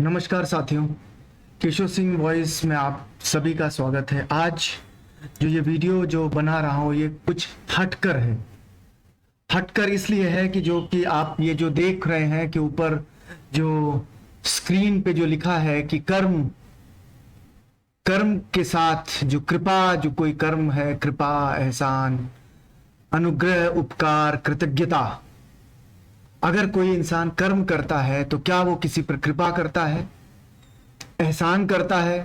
नमस्कार साथियों, केशव सिंह वॉइस में आप सभी का स्वागत है। आज जो ये वीडियो जो बना रहा हूँ ये कुछ हटकर है। हटकर इसलिए है कि जो कि आप ये जो देख रहे हैं कि ऊपर जो स्क्रीन पे जो लिखा है कि कर्म कर्म के साथ जो कृपा, जो कोई कर्म है, कृपा, एहसान, अनुग्रह, उपकार, कृतज्ञता। अगर कोई इंसान कर्म करता है तो क्या वो किसी पर कृपा करता है, एहसान करता है,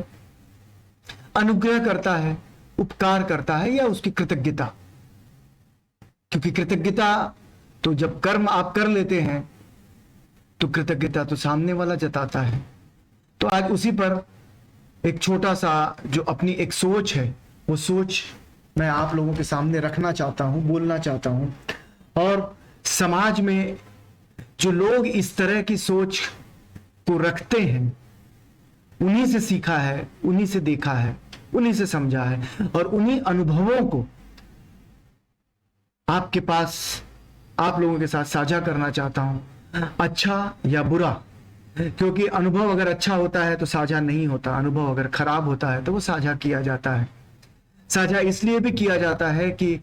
अनुग्रह करता है, उपकार करता है, या उसकी कृतज्ञता? क्योंकि कृतज्ञता तो जब कर्म आप कर लेते हैं तो कृतज्ञता तो सामने वाला जताता है। तो आज उसी पर एक छोटा सा जो अपनी एक सोच है, वो सोच मैं आप लोगों के सामने रखना चाहता हूं, बोलना चाहता हूं। और समाज में जो लोग इस तरह की सोच को रखते हैं, उन्हीं से सीखा है, उन्हीं से देखा है, उन्हीं से समझा है, और उन्हीं अनुभवों को आपके पास आप लोगों के साथ साझा करना चाहता हूं, अच्छा या बुरा। क्योंकि अनुभव अगर अच्छा होता है तो साझा नहीं होता, अनुभव अगर खराब होता है तो वो साझा किया जाता है। साझा इसलिए भी किया जाता है कि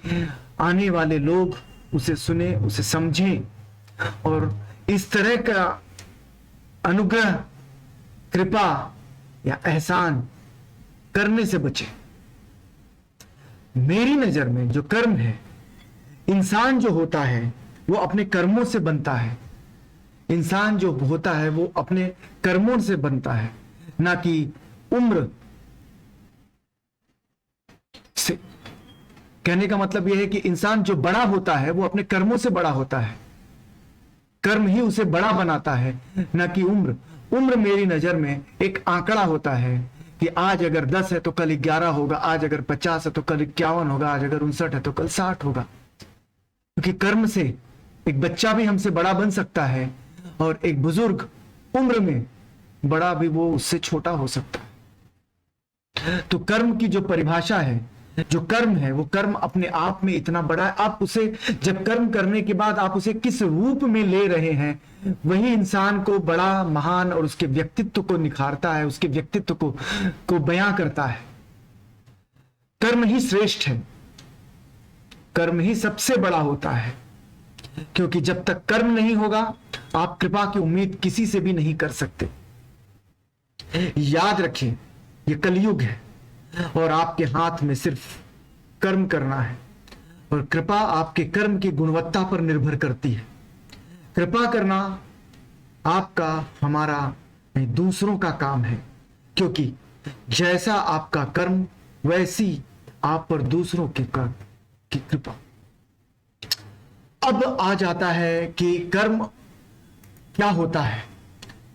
आने वाले लोग उसे सुने, उसे समझें, और इस तरह का अनुग्रह, कृपा या एहसान करने से बचे। मेरी नजर में जो कर्म है, इंसान जो होता है वो अपने कर्मों से बनता है। इंसान जो होता है वो अपने कर्मों से बनता है, ना कि उम्र से। कहने का मतलब यह है कि इंसान जो बड़ा होता है वो अपने कर्मों से बड़ा होता है। कर्म ही उसे बड़ा बनाता है, ना कि उम्र। उम्र मेरी नजर में एक आंकड़ा होता है कि आज अगर 10 है तो कल 11 होगा, आज अगर 50 है तो कल 51 होगा, आज अगर 59 है तो कल 60 होगा। क्योंकि कर्म से एक बच्चा भी हमसे बड़ा बन सकता है, और एक बुजुर्ग उम्र में बड़ा भी वो उससे छोटा हो सकता है। तो कर्म की जो परिभाषा है, जो कर्म है, वो कर्म अपने आप में इतना बड़ा है। आप उसे जब कर्म करने के बाद आप उसे किस रूप में ले रहे हैं, वही इंसान को बड़ा, महान और उसके व्यक्तित्व को निखारता है, उसके व्यक्तित्व को बयां करता है। कर्म ही श्रेष्ठ है, कर्म ही सबसे बड़ा होता है। क्योंकि जब तक कर्म नहीं होगा आप कृपा की उम्मीद किसी से भी नहीं कर सकते। याद रखें, यह कलयुग है और आपके हाथ में सिर्फ कर्म करना है, और कृपा आपके कर्म की गुणवत्ता पर निर्भर करती है। कृपा करना आपका, हमारा नहीं, दूसरों का काम है। क्योंकि जैसा आपका कर्म वैसी आप पर दूसरों के कर्म की कृपा। अब आ जाता है कि कर्म क्या होता है।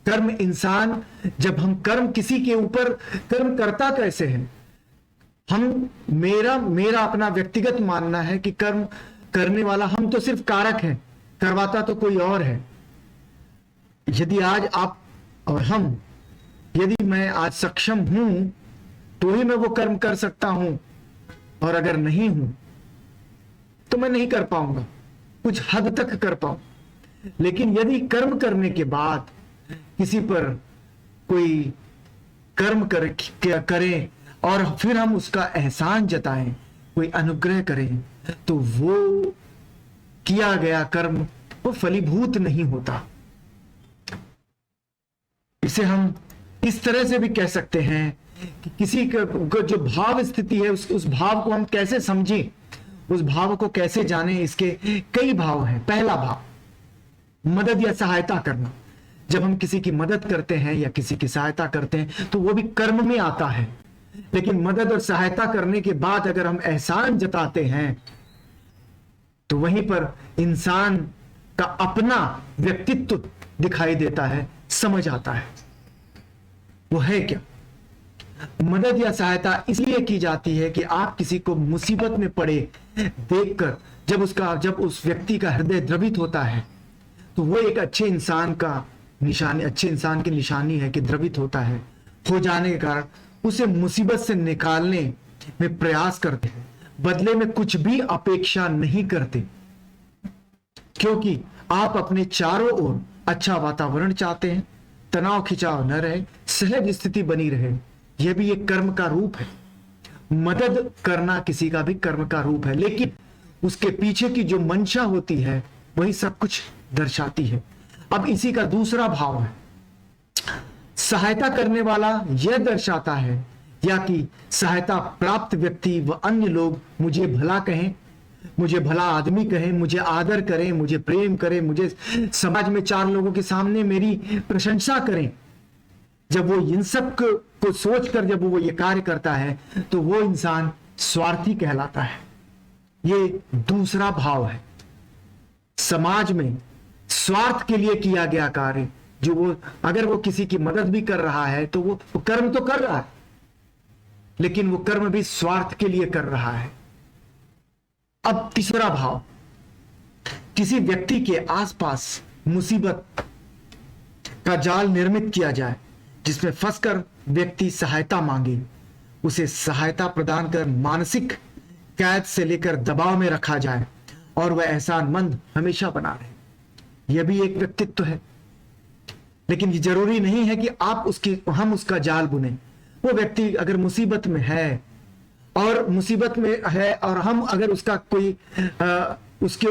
कर्म इंसान, जब हम कर्म किसी के ऊपर कर्म करता कैसे है, हम मेरा अपना व्यक्तिगत मानना है कि कर्म करने वाला हम तो सिर्फ कारक हैं, करवाता तो कोई और है। यदि आज आप और हम, यदि मैं आज सक्षम हूं तो ही मैं वो कर्म कर सकता हूं, और अगर नहीं हूं तो मैं नहीं कर पाऊंगा, कुछ हद तक कर पाऊं। लेकिन यदि कर्म करने के बाद किसी पर कोई कर्म करें और फिर हम उसका एहसान जताएं, कोई अनुग्रह करें, तो वो किया गया कर्म वो फलीभूत नहीं होता। इसे हम इस तरह से भी कह सकते हैं कि किसी का जो भाव स्थिति है, उस भाव को हम कैसे समझें, उस भाव को कैसे जाने। इसके कई भाव हैं। पहला भाव, मदद या सहायता करना। जब हम किसी की मदद करते हैं या किसी की सहायता करते हैं तो वो भी कर्म में आता है। लेकिन मदद और सहायता करने के बाद अगर हम एहसान जताते हैं तो वहीं पर इंसान का अपना व्यक्तित्व दिखाई देता है, समझ आता है वो है क्या। मदद या सहायता इसलिए की जाती है कि आप किसी को मुसीबत में पड़े देखकर जब उस व्यक्ति का हृदय द्रवित होता है तो वो एक अच्छे इंसान की निशानी है कि द्रवित होता है। हो जाने के कारण उसे मुसीबत से निकालने में प्रयास करते हैं, बदले में कुछ भी अपेक्षा नहीं करते, क्योंकि आप अपने चारों ओर अच्छा वातावरण चाहते हैं, तनाव खिंचाव न रहे, सहज स्थिति बनी रहे, यह भी एक कर्म का रूप है। मदद करना किसी का भी कर्म का रूप है, लेकिन उसके पीछे की जो मंशा होती है वही सब कुछ दर्शाती है। अब इसी का दूसरा भाव है, सहायता करने वाला यह दर्शाता है या कि सहायता प्राप्त व्यक्ति व अन्य लोग मुझे भला कहें, मुझे भला आदमी कहें, मुझे आदर करें, मुझे प्रेम करें, मुझे समाज में 4 लोगों के सामने मेरी प्रशंसा करें। जब वो इन सब को सोचकर जब वो ये कार्य करता है तो वो इंसान स्वार्थी कहलाता है। ये दूसरा भाव है। समाज में स्वार्थ के लिए किया गया कार्य, जो वो अगर वो किसी की मदद भी कर रहा है तो वो कर्म तो कर रहा है, लेकिन वो कर्म भी स्वार्थ के लिए कर रहा है। अब तीसरा भाव, किसी व्यक्ति के आसपास मुसीबत का जाल निर्मित किया जाए जिसमें फंसकर व्यक्ति सहायता मांगे, उसे सहायता प्रदान कर मानसिक कैद से लेकर दबाव में रखा जाए और वह एहसानमंद हमेशा बना रहे। यह भी एक व्यक्तित्व है। लेकिन ये जरूरी नहीं है कि हम उसका जाल बुने। वो व्यक्ति अगर मुसीबत में है और हम अगर उसका कोई उसके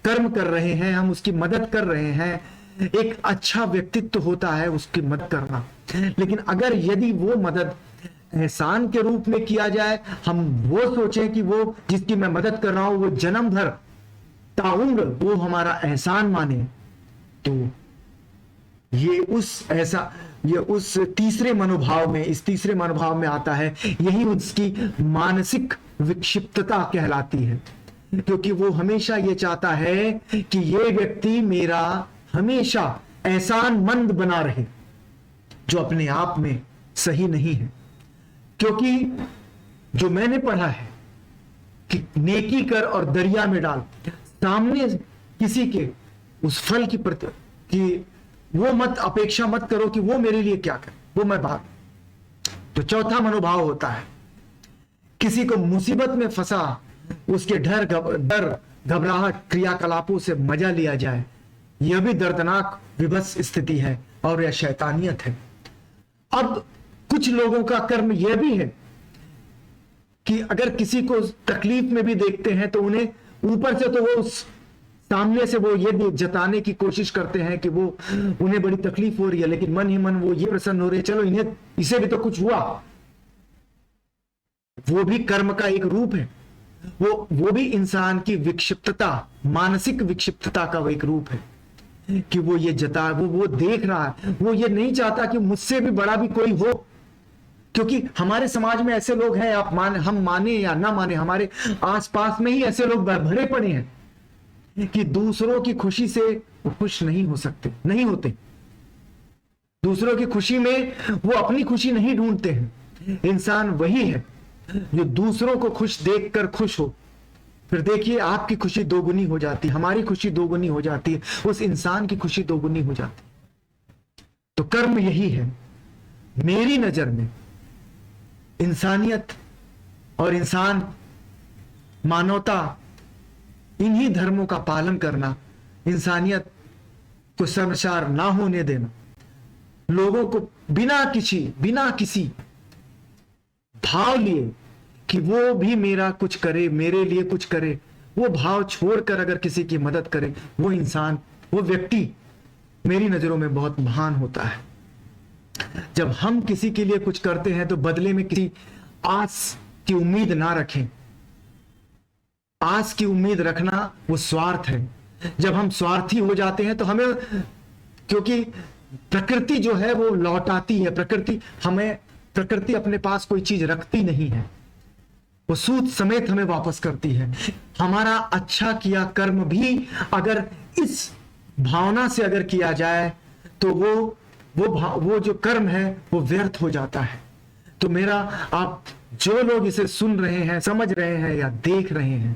कर्म कर रहे हैं, हम उसकी मदद कर रहे हैं, एक अच्छा व्यक्तित्व होता है उसकी मदद करना। लेकिन अगर यदि वो मदद एहसान के रूप में किया जाए, हम वो सोचें कि वो जिसकी मैं मदद कर रहा हूं वो जन्म भर ताउम्र वो हमारा एहसान माने, तो ये उस तीसरे मनोभाव में आता है। यही उसकी मानसिक विक्षिप्तता कहलाती है, क्योंकि वो हमेशा ये चाहता है कि ये व्यक्ति मेरा हमेशा एहसानमंद बना रहे, जो अपने आप में सही नहीं है। क्योंकि जो मैंने पढ़ा है कि नेकी कर और दरिया में डाल, सामने किसी के उस फल की वो अपेक्षा मत करो कि वो मेरे लिए क्या करे, वो मैं भाग। तो चौथा मनोभाव होता है, किसी को मुसीबत में फंसा उसके डर घबराहट क्रियाकलापों से मजा लिया जाए, यह भी दर्दनाक विभत्स स्थिति है और यह शैतानियत है। अब कुछ लोगों का कर्म यह भी है कि अगर किसी को तकलीफ में भी देखते हैं तो उन्हें ऊपर से तो वो सामने से वो ये जताने की कोशिश करते हैं कि वो उन्हें बड़ी तकलीफ हो रही है, लेकिन मन ही मन वो ये प्रसन्न हो रहे हैं, चलो इसे भी तो कुछ हुआ। वो भी कर्म का एक रूप है। वो भी इंसान की विक्षिप्तता, मानसिक विक्षिप्तता का एक रूप है कि वो ये वो देख रहा है, वो ये नहीं चाहता कि मुझसे भी बड़ा भी कोई हो। क्योंकि हमारे समाज में ऐसे लोग हैं, हम माने या ना माने, हमारे आसपास में ही ऐसे लोग भरे पड़े हैं कि दूसरों की खुशी से वो खुश नहीं होते। दूसरों की खुशी में वो अपनी खुशी नहीं ढूंढते हैं। इंसान वही है जो दूसरों को खुश देखकर खुश हो। फिर देखिए आपकी खुशी दोगुनी हो जाती, हमारी खुशी दोगुनी हो जाती है, उस इंसान की खुशी दोगुनी हो जाती। तो कर्म यही है मेरी नजर में। इंसानियत और इंसान, मानवता, इन्हीं धर्मों का पालन करना, इंसानियत को शर्मसार ना होने देना, लोगों को बिना किसी भाव लिए कि वो भी मेरा कुछ करे, मेरे लिए कुछ करे, वो भाव छोड़कर अगर किसी की मदद करे, वो इंसान, वो व्यक्ति मेरी नजरों में बहुत महान होता है। जब हम किसी के लिए कुछ करते हैं तो बदले में किसी आस की उम्मीद ना रखें। आस की उम्मीद रखना वो स्वार्थ है। जब हम स्वार्थी हो जाते हैं तो हमें, क्योंकि प्रकृति जो है वो लौटाती है, प्रकृति अपने पास कोई चीज रखती नहीं है, वो सूद समेत हमें वापस करती है। हमारा अच्छा किया कर्म भी अगर इस भावना से अगर किया जाए तो वो जो कर्म है वो व्यर्थ हो जाता है। तो मेरा, आप जो लोग इसे सुन रहे हैं, समझ रहे हैं या देख रहे हैं,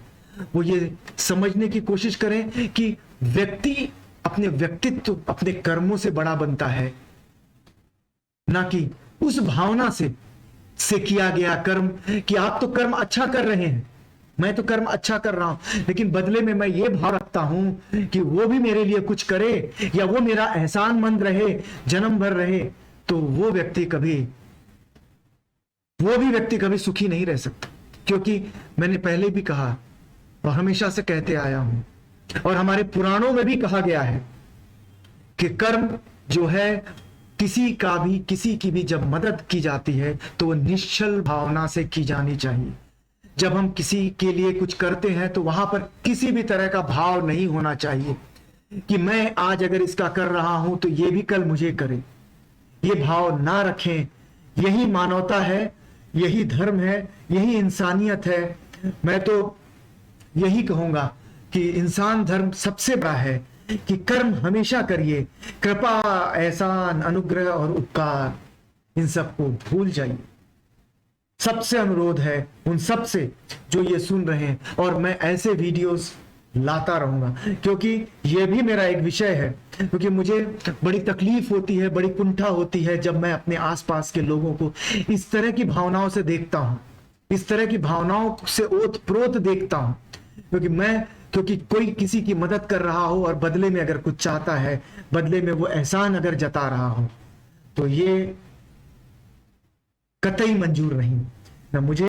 वो ये समझने की कोशिश करें कि व्यक्ति अपने व्यक्तित्व, अपने कर्मों से बड़ा बनता है, ना कि उस भावना से किया गया कर्म कि आप तो कर्म अच्छा कर रहे हैं, मैं तो कर्म अच्छा कर रहा हूं, लेकिन बदले में मैं ये भाव रखता हूं कि वो भी मेरे लिए कुछ करे या वो मेरा एहसानमंद रहे, जन्म भर रहे, तो वो भी व्यक्ति कभी सुखी नहीं रह सकता। क्योंकि मैंने पहले भी कहा और हमेशा से कहते आया हूं, और हमारे पुराणों में भी कहा गया है कि कर्म जो है, किसी की भी जब मदद की जाती है तो वो निश्चल भावना से की जानी चाहिए। जब हम किसी के लिए कुछ करते हैं तो वहां पर किसी भी तरह का भाव नहीं होना चाहिए कि मैं आज अगर इसका कर रहा हूं तो ये भी कल मुझे करे। ये भाव ना रखें। यही मानवता है, यही धर्म है, यही इंसानियत है। मैं तो यही कहूंगा कि इंसान धर्म सबसे बड़ा है कि कर्म हमेशा करिए, कृपा, एहसान, अनुग्रह और उपकार इन सबको भूल जाइए। सबसे अनुरोध है उन सब से जो ये सुन रहे हैं, और मैं ऐसे वीडियोस लाता रहूंगा क्योंकि ये भी मेरा एक विषय है। क्योंकि मुझे बड़ी तकलीफ होती है, बड़ी कुंठा होती है जब मैं अपने आसपास के लोगों को इस तरह की भावनाओं से देखता हूं, इस तरह की भावनाओं से ओत प्रोत देखता हूं। क्योंकि कोई किसी की मदद कर रहा हो और बदले में अगर कुछ चाहता है, बदले में वो एहसान अगर जता रहा हो, तो ये कतई मंजूर नहीं। ना मुझे